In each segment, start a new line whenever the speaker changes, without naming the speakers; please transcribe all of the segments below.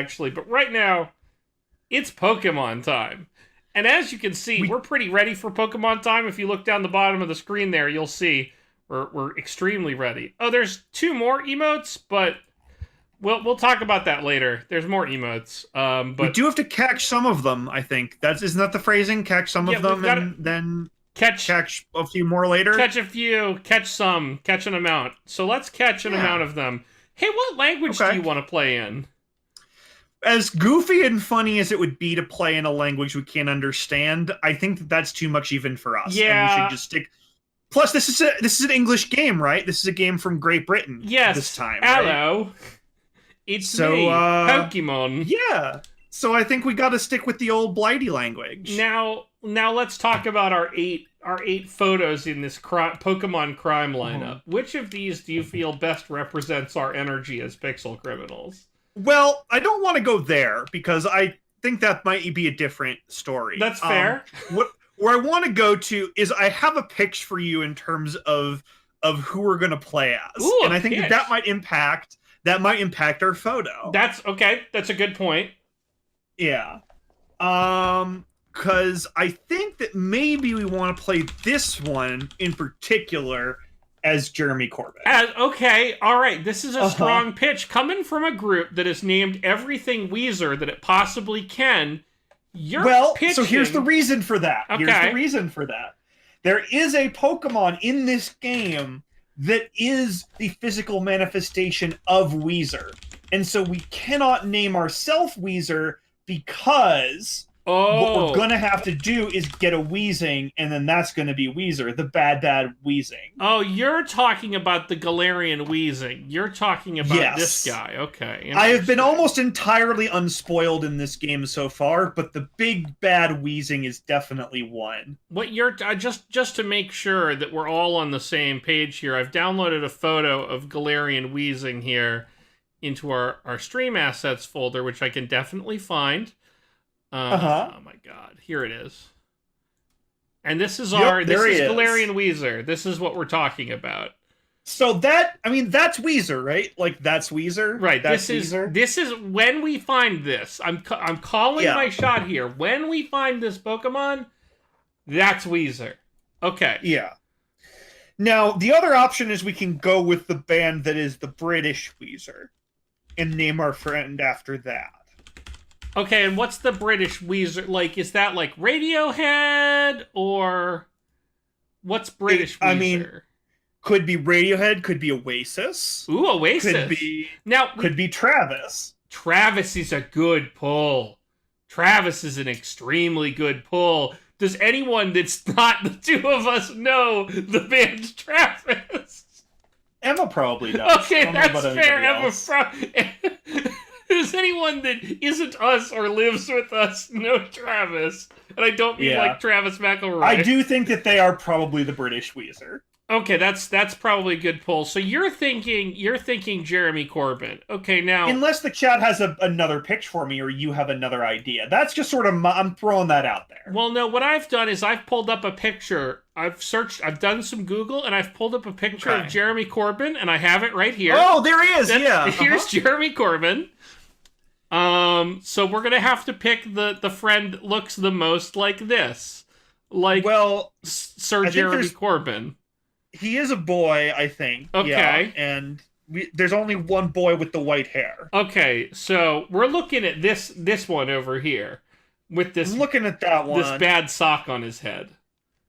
actually, but right now, it's Pokemon time. And as you can see, we're pretty ready for Pokemon time. If you look down the bottom of the screen there, you'll see we're extremely ready. Oh, there's 2 more emotes, but we'll talk about that later. There's more emotes.
We
But
do have to catch some of them, I think. Isn't that the phrasing? Catch some
yeah,
of
we've
them
got
and
to
then
catch
a few more later?
catch a few, catch some, catch an amount. So let's catch an amount of them. Hey, what language do you want to play in?
As goofy and funny as it would be to play in a language we can't understand, I think that's too much even for us.
Yeah.
And we should just stick. Plus, this is an English game, right? This is a game from Great Britain.
Yes.
This time.
Hello.
Right?
It's me, Pokemon.
Yeah. So I think we got to stick with the old Blighty language.
Now let's talk about our eight photos in this Pokemon crime lineup. Which of these do you feel best represents our energy as pixel criminals?
Well, I don't want to go there because I think that might be a different story.
That's fair.
Where I want to go to is I have a pitch for you in terms of who we're going to play as.
Ooh,
and I think that might impact our photo.
That's okay. That's a good point.
Yeah. Because I think that maybe we want to play this one in particular as Jeremy Corbyn.
Okay, all right. This is a strong pitch coming from a group that has named everything Weezer that it possibly can. Pitching...
so here's the reason for that.
Okay.
Here's the reason for that. There is a Pokemon in this game that is the physical manifestation of Weezer. And so we cannot name ourselves Weezer because what we're going to have to do is get a Weezing, and then that's going to be Weezer, the bad Weezing.
Oh, you're talking about the Galarian Weezing. You're talking about this guy. Okay.
I have been almost entirely unspoiled in this game so far, but the big bad Weezing is definitely one.
What you're just to make sure that we're all on the same page here, I've downloaded a photo of Galarian Weezing here into our stream assets folder, which I can definitely find. Oh my god, here it is. And this is Galarian Weezer. This is what we're talking about.
So that's Weezer, right? Like that's Weezer?
Right.
That's
Weezer. This is when we find this. I'm calling my shot here. When we find this Pokemon, that's Weezer. Okay.
Yeah. Now, the other option is we can go with the band that is the British Weezer and name our friend after that.
Okay, and what's the British Weezer? Like, is that like Radiohead, or what's British Weezer?
I mean, could be Radiohead, could be Oasis.
Ooh, Oasis.
Could be Travis.
Travis is a good pull. Travis is an extremely good pull. Does anyone that's not the two of us know the band Travis?
Emma probably does.
Okay, that's fair. Does anyone that isn't us or lives with us know Travis? And I don't mean like Travis McElroy.
I do think that they are probably the British Weezer.
Okay, that's probably a good pull. So you're thinking Jeremy Corbyn. Okay, now
unless the chat has another pitch for me or you have another idea. That's just sort of I'm throwing that out there.
Well, no, what I've done is I've pulled up a picture. I've done some Google and I've pulled up a picture of Jeremy Corbyn and I have it right here.
Oh, there he is.
Here's Jeremy Corbyn. So we're gonna have to pick the friend that looks the most like this. Like Sir Jeremy Corbyn.
He is a boy, I think.
Okay.
Yeah, and there's only one boy with the white hair.
Okay, so we're looking at this one over here. With this,
I'm looking at that one.
This bad sock on his head.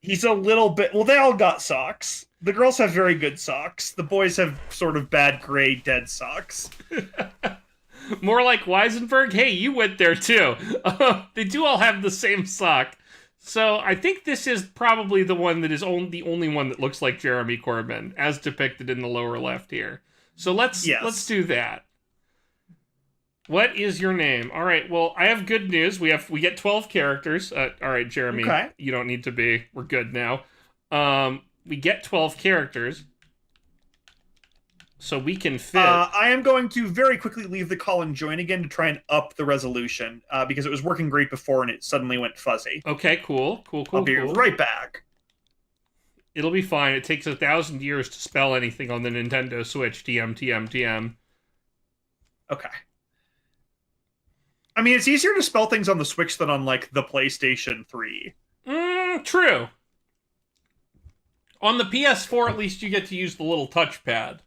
He's a little bit... Well, they all got socks. The girls have very good socks. The boys have sort of bad, gray, dead socks.
More like Weisenberg? Hey, you went there too. They do all have the same sock. So I think this is probably the one that is the only one that looks like Jeremy Corbyn, as depicted in the lower left here. So let's do that. What is your name? All right. Well, I have good news. We get 12 characters. All right, Jeremy.
Okay.
You don't need to be. We're good now. We get 12 characters. So we can fit.
I am going to very quickly leave the call and join again to try and up the resolution because it was working great before and it suddenly went fuzzy.
Okay, cool. I'll
be right back.
It'll be fine. It takes 1,000 years to spell anything on the Nintendo Switch. TM.
Okay. I mean, it's easier to spell things on the Switch than on, like, the PlayStation 3.
True. On the PS4, at least you get to use the little touchpad.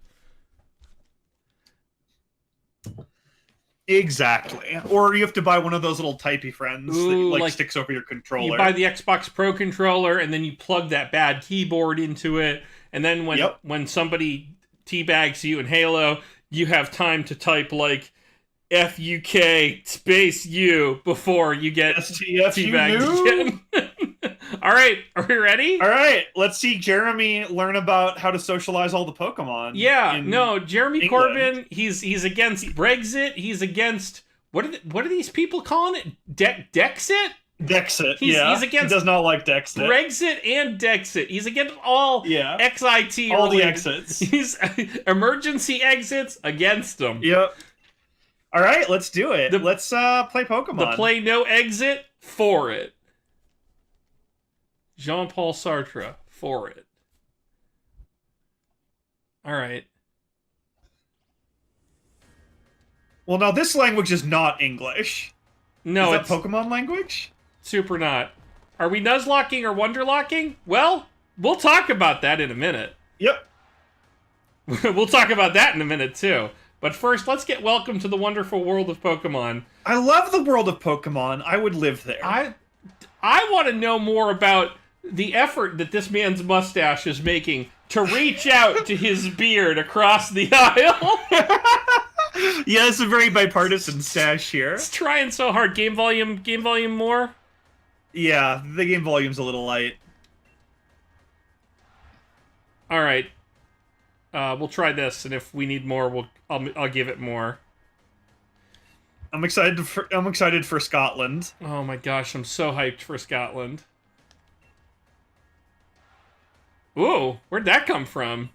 Exactly. Or you have to buy one of those little typey friends
Ooh,
that,
like,
sticks over your controller.
You buy the Xbox Pro controller, and then you plug that bad keyboard into it, and then when somebody teabags you in Halo, you have time to type, like, FUK space U before you get teabagged again. All right, are we ready?
All right, let's see Jeremy learn about how to socialize all the Pokemon.
Yeah, no, Jeremy Corbyn, he's against Brexit. He's against what are these people calling it? Dexit?
Dexit.
He's against.
He does not like Dexit.
Brexit and Dexit. He's against all XIT.
All the exits.
He's emergency exits against them.
Yep. All right, let's do it. Let's play Pokemon.
The play no exit for it. Jean-Paul Sartre for it. All right.
Well, now this language is not English.
No,
it's Pokemon language?
Super not. Are we Nuzlocking or Wonderlocking? Well, we'll talk about that in a minute.
Yep.
We'll talk about that in a minute, too. But first, let's get welcome to the wonderful world of Pokemon.
I love the world of Pokemon. I would live there.
I want to know more about the effort that this man's mustache is making to reach out to his beard across the aisle.
Yeah, it's a very bipartisan stash here.
It's trying so hard. Game volume more?
Yeah, the game volume's a little light.
All right. We'll try this, and if we need more, I'll give it more.
I'm excited for Scotland.
Oh my gosh, I'm so hyped for Scotland. Ooh, where'd that come from?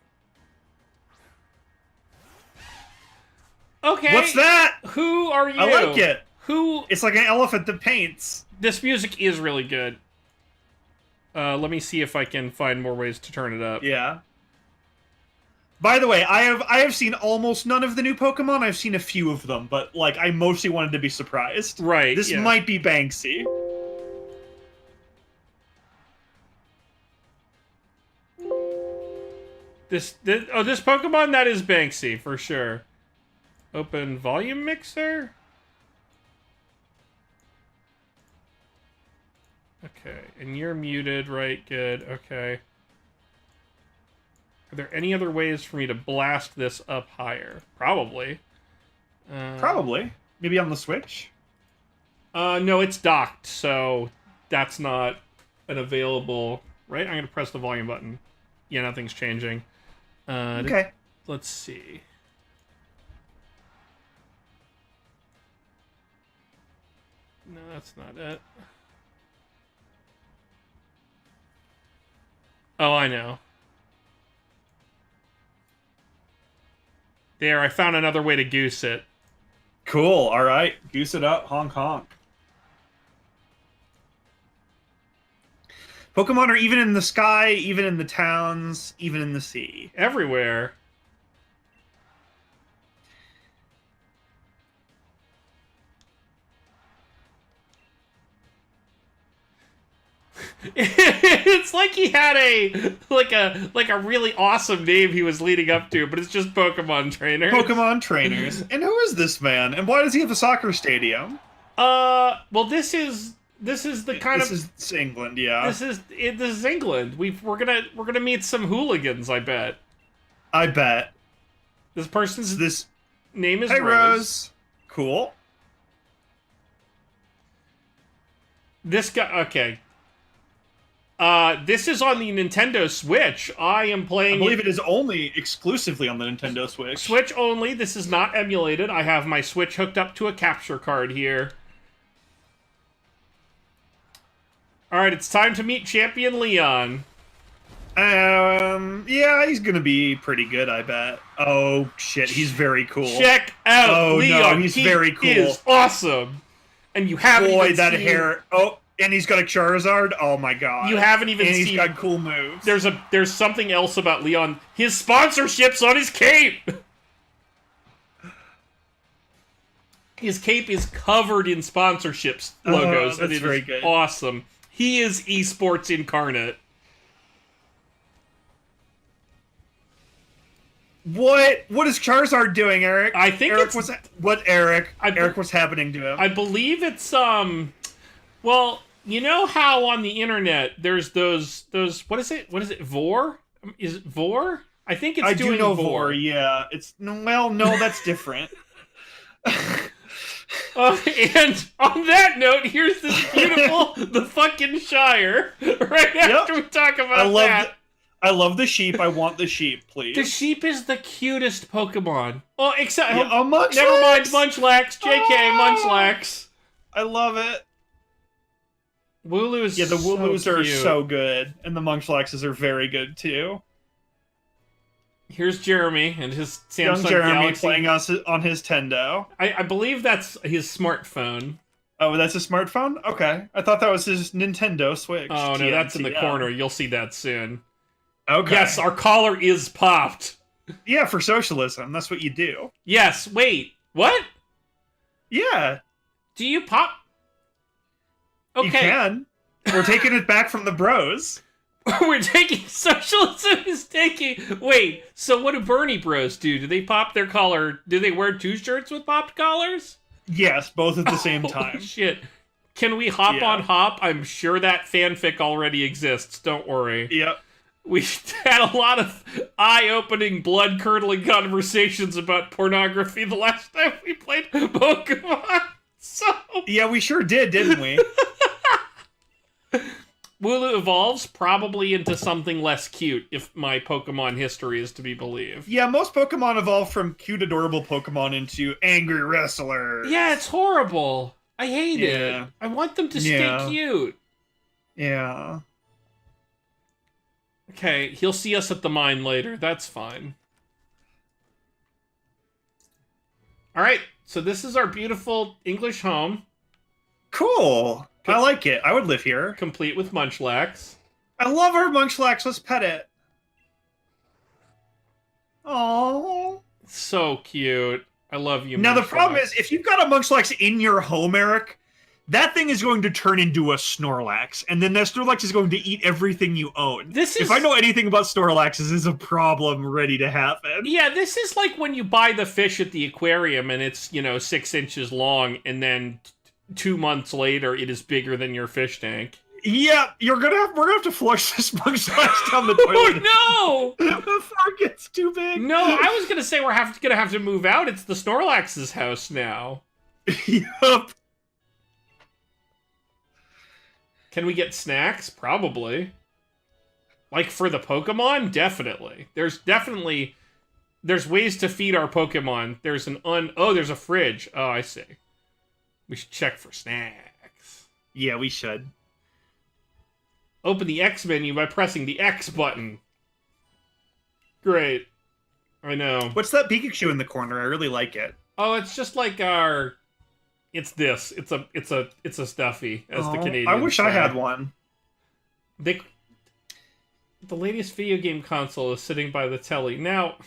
Okay.
What's that?
Who are you?
I like it.
Who?
It's like an elephant that paints.
This music is really good. Let me see if I can find more ways to turn it up.
Yeah. By the way, I have seen almost none of the new Pokemon. I've seen a few of them, but like I mostly wanted to be surprised.
Right.
This might be Banksy.
This Pokemon, that is Banksy for sure. Open volume mixer. Okay, and you're muted, right? Good. Okay. Are there any other ways for me to blast this up higher? Probably.
Probably. Maybe on the Switch?
No, it's docked, so that's not an available... Right? I'm going to press the volume button. Yeah, nothing's changing.
Okay.
Let's see. No, that's not it. Oh, I know. There, I found another way to goose it.
Cool, alright. Goose it up, honk honk. Pokemon are even in the sky, even in the towns, even in the sea.
Everywhere. It's like he had a really awesome name he was leading up to, but it's just Pokemon trainers.
Pokemon trainers. And who is this man? And why does he have a soccer stadium?
Well, this is the kind of...
This is England, yeah.
This is England. We're gonna meet some hooligans, I bet.
I bet.
This person's name is
Hey,
Rose.
Cool.
This guy, okay. This is on the Nintendo Switch. I am playing...
I believe it is only exclusively on the Nintendo Switch.
Switch only. This is not emulated. I have my Switch hooked up to a capture card here. Alright, it's time to meet Champion Leon.
Yeah, he's gonna be pretty good, I bet. Oh, shit, he's very cool.
Check out Leon.
No, he's very cool.
He is awesome. And you haven't even
that
seen...
hair... Oh, and he's got a Charizard? Oh my god.
You haven't even seen...
And he's got cool moves.
There's something else about Leon. His sponsorship's on his cape! His cape is covered in sponsorships logos.
That's
and it
very
is
good.
awesome. He is esports incarnate.
What is Charizard doing, Eric?
I think
Eric
it's...
Eric, what's happening to him?
I believe it's, well, you know how on the internet there's those, what is it? What is it? Vor? Is it Vor? I think it's doing
do know
Vor.
Yeah. Well, no, that's different.
And on that note, here's this beautiful, the fucking Shire, right after we talk about that.
I love the sheep. I want the sheep, please.
The sheep is the cutest Pokemon. Oh, except...
Yeah, Munchlax!
Never mind, Munchlax. JK, Munchlax.
I love it.
Wooloo is
the Wooloos
so
are
cute.
so good. And the Munchlaxes are very good, too.
Here's Jeremy and his Samsung
Young Jeremy
Galaxy.
playing us on his Tendo.
I believe that's his smartphone.
Oh, that's a smartphone? Okay. I thought that was his Nintendo Switch.
Oh, no, that's in the corner. You'll see that soon.
Okay.
Yes, our collar is popped.
Yeah, for socialism. That's what you do.
Yes, wait. What?
Yeah.
Do you pop? Okay.
You can. We're taking it back from the bros.
We're taking... Socialism is taking... Wait, so what do Bernie bros do? Do they pop their collar? Do they wear two shirts with popped collars?
Yes, both at the same time.
Holy shit. Can we hop on hop? I'm sure that fanfic already exists. Don't worry.
Yep.
We had a lot of eye-opening, blood-curdling conversations about pornography the last time we played Pokemon. So...
Yeah, we sure did, didn't we?
Wooloo evolves probably into something less cute, if my Pokemon history is to be believed.
Yeah, most Pokemon evolve from cute, adorable Pokemon into angry wrestlers.
Yeah, it's horrible. I hate it. I want them to stay cute.
Yeah.
Okay, he'll see us at the mine later. That's fine. Alright, so this is our beautiful English home.
Cool. I like it. I would live here.
Complete with Munchlax.
I love our Munchlax. Let's pet it. Aww.
So cute. I love you,
Now,
Munchlax.
the problem is, if you've got a Munchlax in your home, Eric, that thing is going to turn into a Snorlax, and then that Snorlax is going to eat everything you own. If I know anything about Snorlaxes, this is a problem ready to happen.
Yeah, this is like when you buy the fish at the aquarium and it's, 6 inches long, and then 2 months later it is bigger than your fish tank.
Yeah, we're gonna have to flush this Munchlax down the toilet.
Oh no!
Before it gets too big.
No, I was gonna say we're gonna have to move out. It's the Snorlax's house now.
Yup.
Can we get snacks? Probably. Like for the Pokemon? Definitely. There's ways to feed our Pokemon. There's there's a fridge. Oh, I see. We should check for snacks.
Yeah, we should.
Open the X menu by pressing the X button. Great. I know.
What's that Pikachu in the corner? I really like it.
Oh, it's just like our... It's this. It's a stuffy, as the Canadians
I wish
say.
I had one.
The latest video game console is sitting by the telly. Now,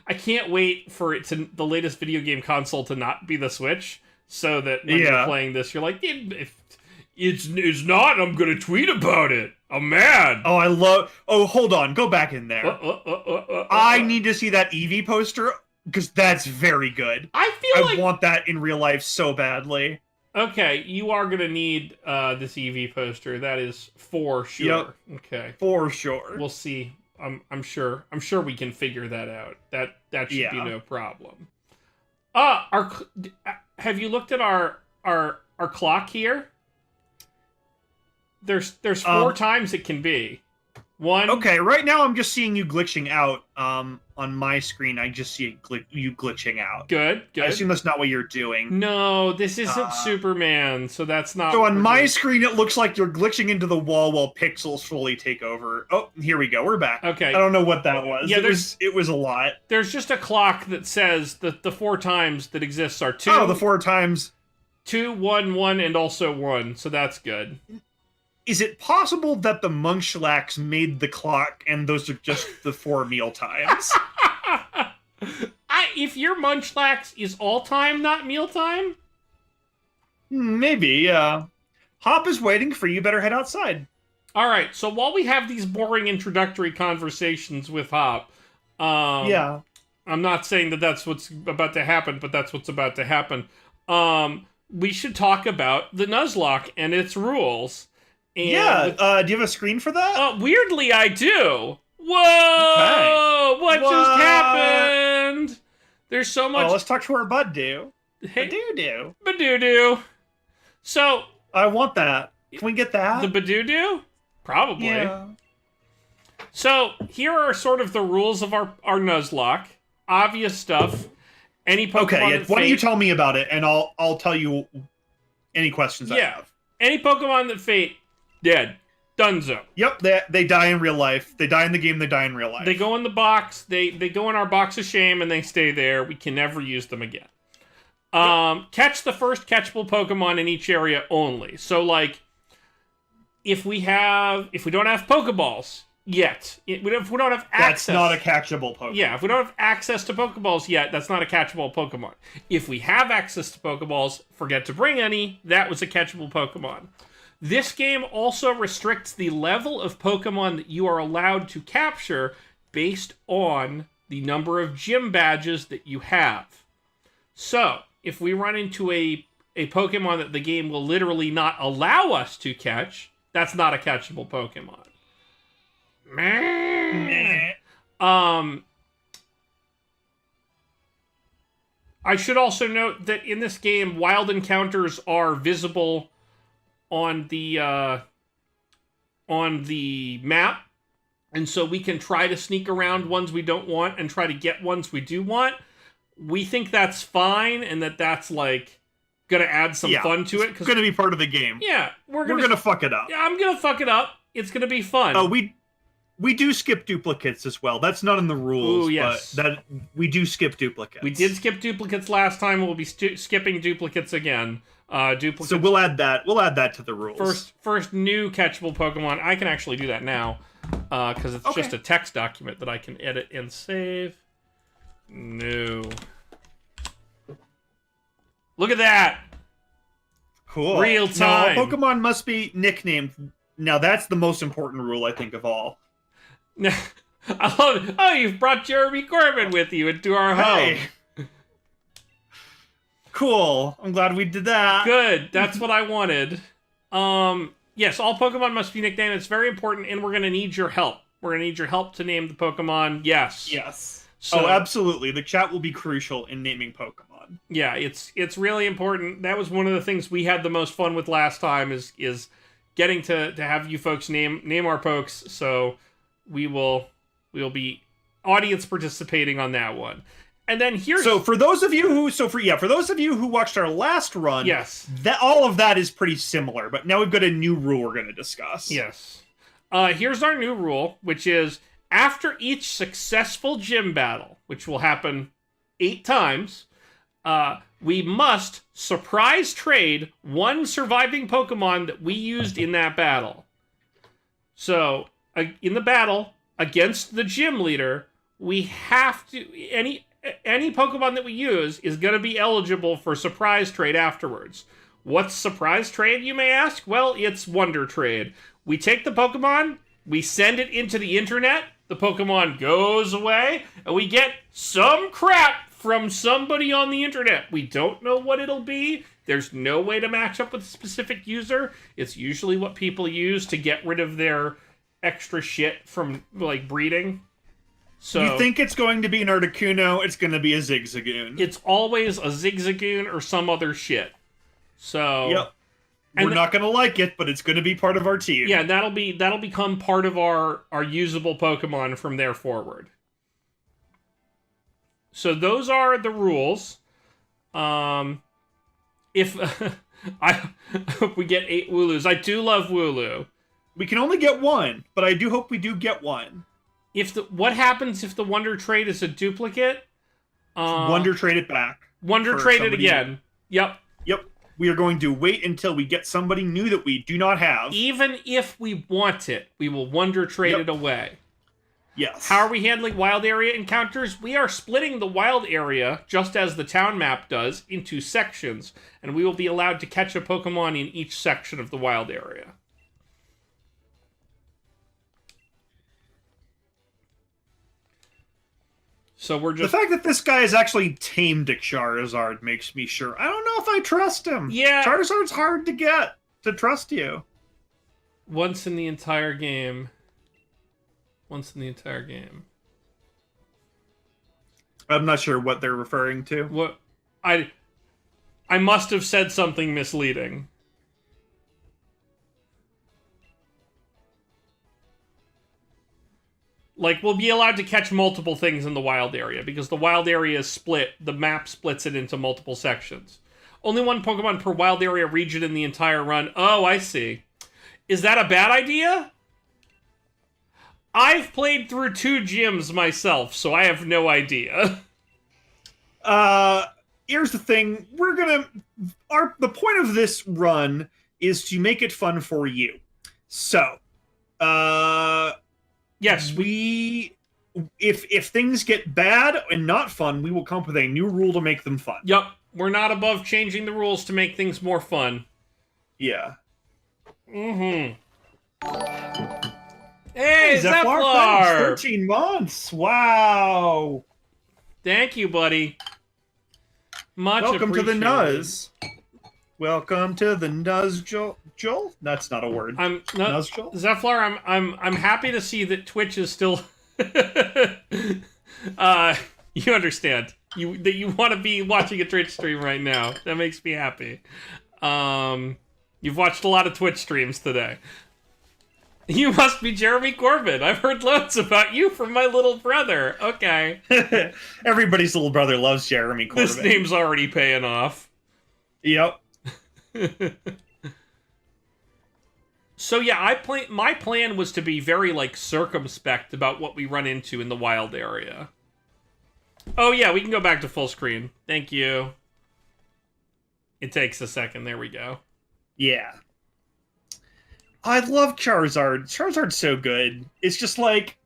I can't wait for the latest video game console to not be the Switch, so that when you're playing this, you're like, if it's not, I'm gonna tweet about it. I'm mad.
Oh, hold on. Go back in there. I need to see that Eevee poster, because that's very good. I want that in real life so badly.
Okay, you are gonna need this Eevee poster. That is for sure.
Yep.
Okay.
For sure.
We'll see. I'm sure we can figure that out. That should be no problem. Have you looked at our clock here? There's 4 times it can be. 1.
Okay, right now I'm just seeing you glitching out. On my screen, I just see you glitching out.
Good.
I assume that's not what you're doing.
No, this isn't Superman, so that's not.
So on my screen, it looks like you're glitching into the wall while pixels fully take over. Oh, here we go. We're back.
Okay.
I don't know what that was.
Yeah,
it was a lot.
There's just a clock that says that the 4 times that exists are 2.
Oh, the 4 times.
2, 1, 1, and also 1. So that's good.
Is it possible that the Munchlax made the clock and those are just the 4 meal times?
If your Munchlax is all time, not mealtime,
Maybe, yeah. Hop is waiting for you. Better head outside.
All right. So while we have these boring introductory conversations with Hop,
Yeah.
I'm not saying that that's what's about to happen, but that's what's about to happen. We should talk about the Nuzlocke and its rules. And
Yeah. Do you have a screen for that?
weirdly, I do. Whoa!
Okay.
What just happened? There's so much.
Oh, let's talk to our bud do.
Hey,
Badoo-doo.
Badoo-doo. So,
I want that. Can we get that?
the Badoo-doo? Probably.
Yeah.
So, here are sort of the rules of our Nuzlocke. Obvious stuff. Any Pokemon
Okay,
that
why don't you
fate-
tell me about it, and I'll tell you any questions I have.
Any Pokemon that fate, dead. Dunzo.
Yep, they die in real life. They die in the game, they die in real life.
They go in the box, they go in our box of shame, and they stay there. We can never use them again. Catch the first catchable Pokemon in each area only. So, like, if we don't have Pokeballs yet, if we don't have access...
That's not a catchable Pokemon.
Yeah, if we don't have access to Pokeballs yet, that's not a catchable Pokemon. If we have access to Pokeballs, forget to bring any, that was a catchable Pokemon. This game also restricts the level of Pokemon that you are allowed to capture based on the number of gym badges that you have. So, if we run into a Pokemon that the game will literally not allow us to catch, that's not a catchable Pokemon. I should also note that in this game, wild encounters are visible on the map, and so we can try to sneak around ones we don't want and try to get ones we do want. We think that's fine, and that's like gonna add some fun to it.
It's gonna be part of the game.
Yeah, we're
gonna fuck it up.
Yeah, I'm gonna fuck it up. It's gonna be fun.
Oh, we do skip duplicates as well. That's not in the rules.
Ooh, yes.
But that we do skip duplicates.
We did skip duplicates last time. We'll be skipping duplicates again. Duplicates.
So we'll add that. We'll add that to the rules.
First new catchable Pokemon. I can actually do that now because it's just a text document that I can edit and save. New. Look at that.
Cool.
Real time.
Now, Pokemon must be nicknamed. Now that's the most important rule I think of all.
I love it. Oh, you've brought JeremyCorbyn with you into our home.
Hey. Cool. I'm glad we did that.
Good. That's what I wanted. Yes, all Pokemon must be nicknamed. It's very important, and we're going to need your help. We're going to need your help to name the Pokemon. Yes.
Yes.
So,
absolutely. The chat will be crucial in naming Pokemon.
Yeah, it's really important. That was one of the things we had the most fun with last time is getting to have you folks name our pokes. So we'll be audience participating on that one. And then here's
for those of you who watched our last run,
yes,
that all of that is pretty similar. But now we've got a new rule we're going to discuss.
Yes. Here's our new rule, which is after each successful gym battle, which will happen 8 times, we must surprise trade one surviving Pokemon that we used in that battle. So, in the battle against the gym leader, we have to any Pokemon that we use is going to be eligible for surprise trade afterwards. What's surprise trade, you may ask? Well, it's Wonder Trade. We take the Pokemon, we send it into the internet, the Pokemon goes away, and we get some crap from somebody on the internet. We don't know what it'll be. There's no way to match up with a specific user. It's usually what people use to get rid of their extra shit from, like, breeding. So
you think it's going to be an Articuno, it's going to be a Zigzagoon.
It's always a Zigzagoon or some other shit. So
yep. We're not going to like it, but it's going to be part of our team.
Yeah, that'll become part of our usable Pokemon from there forward. So those are the rules. If I hope we get 8 Wooloos. I do love Wooloo.
We can only get one, but I do hope we do get one.
What happens if the Wonder Trade is a duplicate?
Wonder Trade it back.
Wonder Trade it again. Yep.
Yep. We are going to wait until we get somebody new that we do not have.
Even if we want it, we will Wonder Trade it away.
Yes.
How are we handling wild area encounters? We are splitting the wild area, just as the town map does, into sections, and we will be allowed to catch a Pokemon in each section of the wild area. So we're just...
The fact that this guy is actually tamed a Charizard makes me sure. I don't know if I trust him.
Yeah.
Charizard's hard to get to trust you.
Once in the entire game. Once in the entire game.
I'm not sure what they're referring to.
What? I must have said something misleading. Like, we'll be allowed to catch multiple things in the wild area, because the wild area is split. The map splits it into multiple sections. Only one Pokemon per wild area region in the entire run. Oh, I see. Is that a bad idea? I've played through 2 gyms myself, so I have no idea.
Here's the thing. The point of this run is to make it fun for you. So,
yes,
if things get bad and not fun, we will come up with a new rule to make them fun.
Yup. We're not above changing the rules to make things more fun.
Yeah.
Mm-hmm. Hey,
Zephyr! 13 months! Wow!
Thank you, buddy. Much
Welcome to the
appreciated.
Nuz. Welcome to the Nuz, Joel? That's not a word. Nuz, Joel?
Zephyr, I'm happy to see that Twitch is still... you understand. That you want to be watching a Twitch stream right now. That makes me happy. You've watched a lot of Twitch streams today. You must be JeremyCorbyn. I've heard loads about you from my little brother. Okay.
Everybody's little brother loves JeremyCorbyn.
This name's already paying off.
Yep.
So yeah, my plan was to be very, like, circumspect about what we run into in the wild area. Oh yeah, we can go back to full screen. Thank you. It takes a second. There we go.
Yeah. I love Charizard. Charizard's so good. It's just like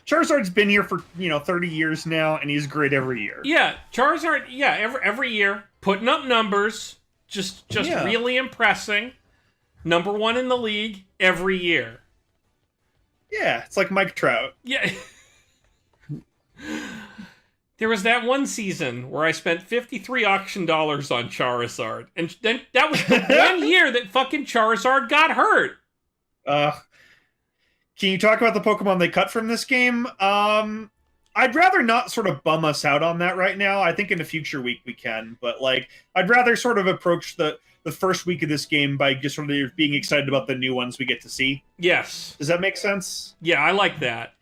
Charizard's been here for 30 years now, and he's great every year.
Yeah, Charizard. Yeah, every year putting up numbers, just really impressing. #1 in the league every year.
Yeah, it's like Mike Trout.
Yeah. There was that one season where I spent $53 auction dollars on Charizard, and then that was the one year that fucking Charizard got hurt.
Can you talk about the Pokemon they cut from this game? I'd rather not sort of bum us out on that right now. I think in a future week we can, but like I'd rather sort of approach the first week of this game by just sort of being excited about the new ones we get to see.
Yes.
Does that make sense?
Yeah, I like that.